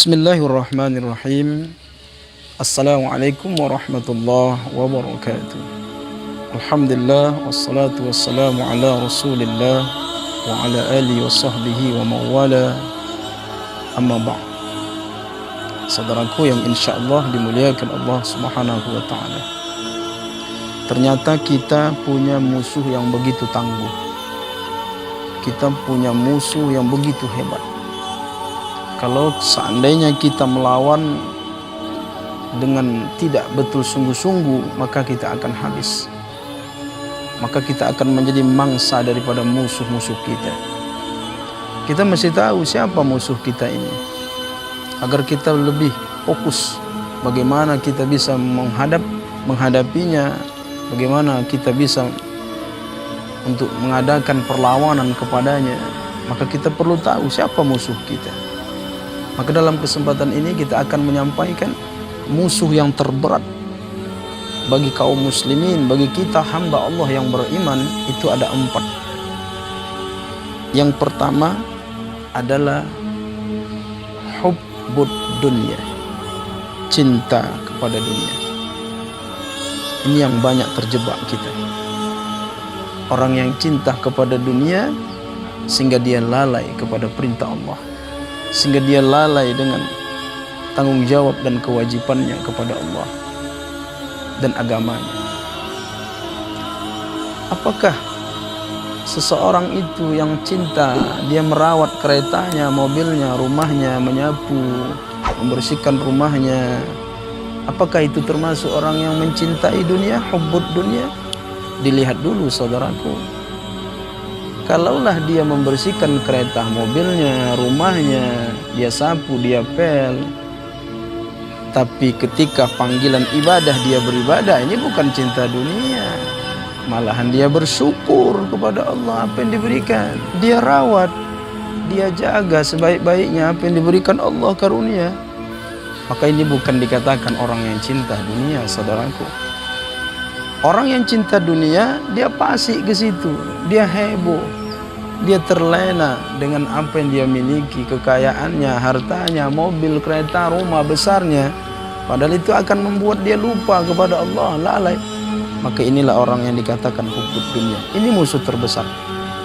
Bismillahirrahmanirrahim. Assalamualaikum warahmatullahi wabarakatuh. Alhamdulillah wassalatu wassalamu ala Rasulillah wa ala alihi wa sahbihi wa mawala. Amma ba'd. Saudaraku yang insyaallah dimuliakan Allah Subhanahu wa taala. Ternyata kita punya musuh yang begitu tangguh. Kita punya musuh yang begitu hebat. Kalau seandainya kita melawan dengan tidak betul sungguh-sungguh, maka kita akan habis. Maka kita akan menjadi mangsa daripada musuh-musuh kita. Kita mesti tahu siapa musuh kita ini, agar kita lebih fokus bagaimana kita bisa menghadapinya, bagaimana kita bisa untuk mengadakan perlawanan kepadanya. Maka kita perlu tahu siapa musuh kita. Maka dalam kesempatan ini kita akan menyampaikan musuh yang terberat bagi kaum muslimin, bagi kita hamba Allah yang beriman, itu ada 4. Yang pertama adalah hubbud dunya, cinta kepada dunia. Ini yang banyak terjebak kita. Orang yang cinta kepada dunia sehingga dia lalai kepada perintah Allah, sehingga dia lalai dengan tanggung jawab dan kewajibannya kepada Allah dan agamanya. Apakah seseorang itu yang cinta, dia merawat keretanya, mobilnya, rumahnya, menyapu, membersihkan rumahnya, apakah itu termasuk orang yang mencintai dunia, hubbud dunia? Dilihat dulu saudaraku. Kalaulah dia membersihkan kereta mobilnya, rumahnya, dia sapu, dia pel, tapi ketika panggilan ibadah dia beribadah, ini bukan cinta dunia. Malahan dia bersyukur kepada Allah apa yang diberikan. Dia rawat, dia jaga sebaik-baiknya apa yang diberikan Allah karunia. Maka ini bukan dikatakan orang yang cinta dunia, saudaraku. Orang yang cinta dunia, dia pasti ke situ, dia heboh, dia terlena dengan apa yang dia miliki, kekayaannya, hartanya, mobil, kereta, rumah besarnya. Padahal itu akan membuat dia lupa kepada Allah, lalai. Maka inilah orang yang dikatakan hubbud dunia. Ini musuh terbesar.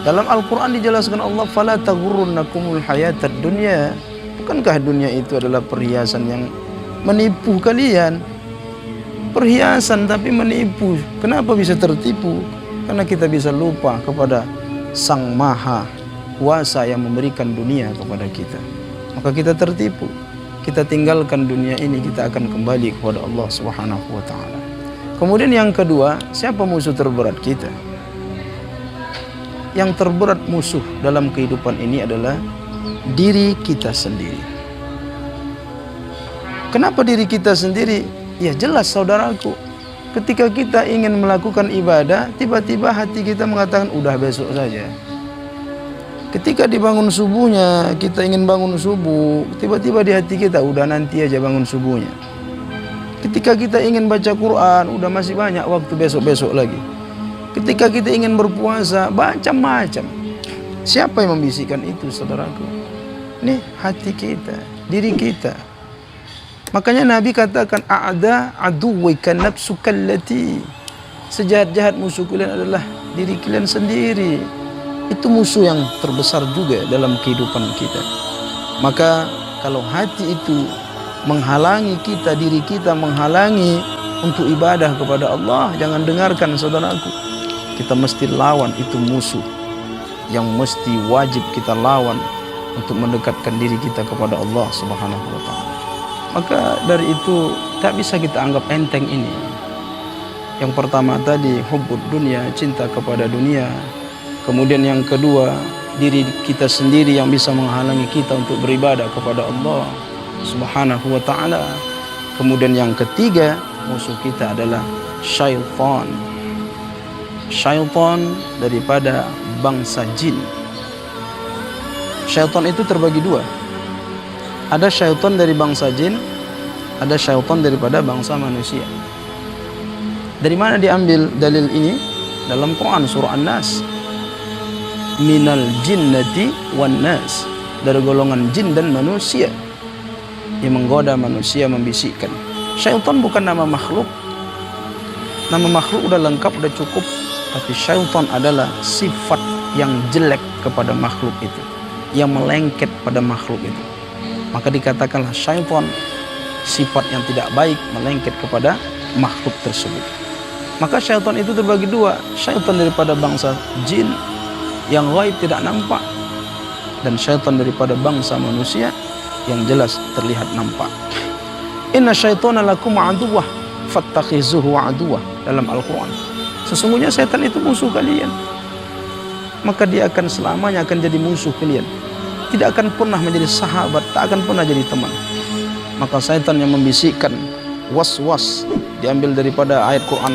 Dalam Al-Quran dijelaskan Allah, fala taghurrannakumul hayatad dunya. Bukankah dunia itu adalah perhiasan yang menipu kalian? Perhiasan tapi menipu. Kenapa bisa tertipu? Karena kita bisa lupa kepada Sang Maha Kuasa yang memberikan dunia kepada kita. Maka kita tertipu. Kita tinggalkan dunia ini, kita akan kembali kepada Allah Subhanahu wa taala. Kemudian yang kedua, siapa musuh terberat kita? Yang terberat musuh dalam kehidupan ini adalah diri kita sendiri. Kenapa diri kita sendiri? Ya jelas saudaraku, ketika kita ingin melakukan ibadah, tiba-tiba hati kita mengatakan udah besok saja. Ketika dibangun subuhnya, kita ingin bangun subuh, tiba-tiba di hati kita udah nanti aja bangun subuhnya. Ketika kita ingin baca Quran, udah masih banyak waktu besok-besok lagi. Ketika kita ingin berpuasa, macam-macam. Siapa yang membisikkan itu saudaraku? Nih hati kita, diri kita. Makanya Nabi katakan a'da aduwika nafsuka allati, sejahat-jahat musuh kalian adalah diri kalian sendiri. Itu musuh yang terbesar juga dalam kehidupan kita. Maka kalau hati itu menghalangi kita, diri kita menghalangi untuk ibadah kepada Allah, jangan dengarkan saudaraku. Kita mesti lawan itu musuh yang mesti wajib kita lawan untuk mendekatkan diri kita kepada Allah Subhanahu wa taala. Maka dari itu tak bisa kita anggap enteng ini. Yang pertama tadi hubbud dunia, cinta kepada dunia. Kemudian yang kedua, diri kita sendiri yang bisa menghalangi kita untuk beribadah kepada Allah Subhanahu wa taala. Kemudian yang ketiga, musuh kita adalah syaitan. Syaitan daripada bangsa jin. Syaitan itu terbagi dua. Ada syaitan dari bangsa jin, ada syaitan daripada bangsa manusia. Dari mana diambil dalil ini? Dalam Quran surah An-Nas. Minal jinnati wan nas, dari golongan jin dan manusia. yang menggoda manusia, membisikkan. Syaitan bukan nama makhluk. Nama makhluk udah lengkap, udah cukup. Tapi syaitan adalah sifat yang jelek kepada makhluk itu, yang melengket pada makhluk itu. Maka dikatakanlah syaitan sifat yang tidak baik, melengket kepada makhluk tersebut. Maka syaitan itu terbagi dua. Syaitan daripada bangsa jin yang gaib tidak nampak, dan syaitan daripada bangsa manusia yang jelas terlihat nampak. Inna syaitana lakum aduwwah fattakhizuhu aduwwah, dalam Al-Quran. Sesungguhnya setan itu musuh kalian, maka dia akan selamanya akan jadi musuh kalian. Tidak akan pernah menjadi sahabat, tak akan pernah jadi teman. Maka setan yang membisikkan, was-was, diambil daripada ayat Quran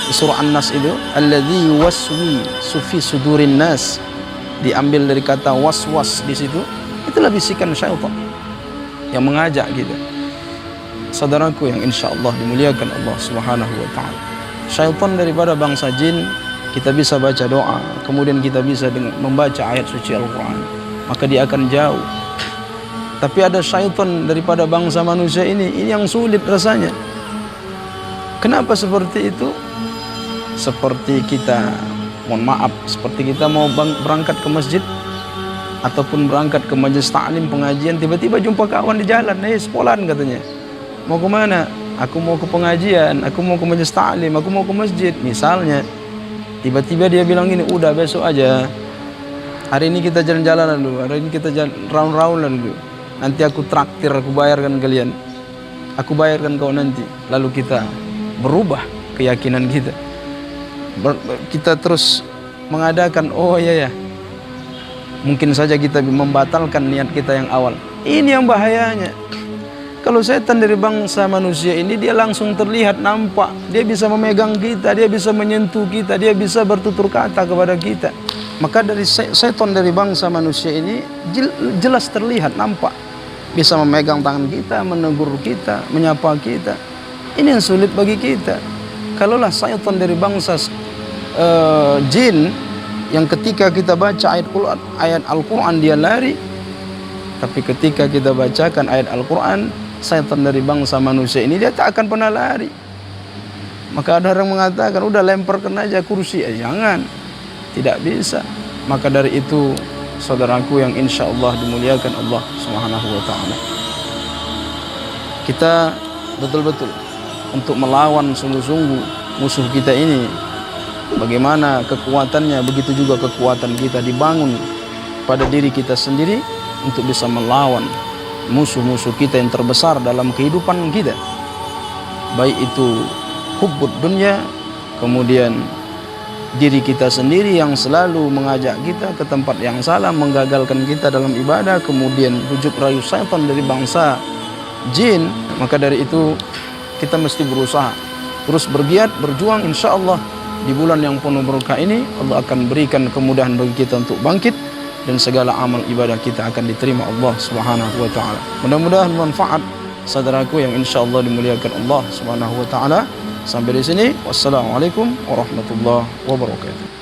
surah An-Nas itu, alladzi yuwaswisu fi sudurin nas, diambil dari kata was-was di situ. Itulah bisikan syaitan yang mengajak kita. Saudaraku yang insya Allah dimuliakan Allah Subhanahu wa ta'ala, syaitan daripada bangsa jin, kita bisa baca doa, kemudian kita bisa membaca ayat suci Al-Quran, maka dia akan jauh. Tapi ada syaitan daripada bangsa manusia ini yang sulit rasanya. Kenapa seperti itu? Seperti kita, mohon maaf, seperti kita mau berangkat ke masjid ataupun berangkat ke majelis ta'lim, pengajian, tiba-tiba jumpa kawan di jalan, sekolahan katanya, mau ke mana? Aku mau ke pengajian, aku mau ke majelis ta'lim, aku mau ke masjid misalnya. Tiba-tiba dia bilang gini, udah besok aja, hari ini kita jalan-jalan dulu, hari ini kita jalan round-round dulu, nanti aku traktir, aku bayarkan kalian, aku bayarkan kau nanti. Lalu kita berubah keyakinan kita, kita terus mengadakan, oh iya ya, mungkin saja kita membatalkan niat kita yang awal. Ini yang bahayanya. Kalau setan dari bangsa manusia ini, dia langsung terlihat nampak, dia bisa memegang kita, dia bisa menyentuh kita, dia bisa bertutur kata kepada kita. Maka dari setan dari bangsa manusia ini jelas terlihat nampak, bisa memegang tangan kita, menegur kita, menyapa kita. Ini yang sulit bagi kita. Kalaulah setan dari bangsa jin yang ketika kita baca ayat Al-Quran dia lari, tapi ketika kita bacakan ayat Al-Quran, setan dari bangsa manusia ini dia tak akan pernah lari. Maka ada orang mengatakan, udah lemparkan aja kursi. Jangan, tidak bisa. Maka dari itu saudaraku yang insya Allah dimuliakan Allah Subhanahu wa ta'ala, kita betul-betul untuk melawan sungguh-sungguh musuh kita ini. Bagaimana kekuatannya, begitu juga kekuatan kita dibangun pada diri kita sendiri untuk bisa melawan musuh-musuh kita yang terbesar dalam kehidupan kita, baik itu hubbud dunya, kemudian diri kita sendiri yang selalu mengajak kita ke tempat yang salah, menggagalkan kita dalam ibadah, kemudian bujuk rayu syaitan dari bangsa jin. Maka dari itu kita mesti berusaha terus bergiat, berjuang. Insya Allah di bulan yang penuh berkah ini Allah akan berikan kemudahan bagi kita untuk bangkit, dan segala amal ibadah kita akan diterima Allah Subhanahu wa ta'ala. Mudah-mudahan manfaat saudaraku yang insya Allah dimuliakan Allah Subhanahu wa ta'ala. Sampai di sini, wassalamualaikum warahmatullahi wabarakatuh.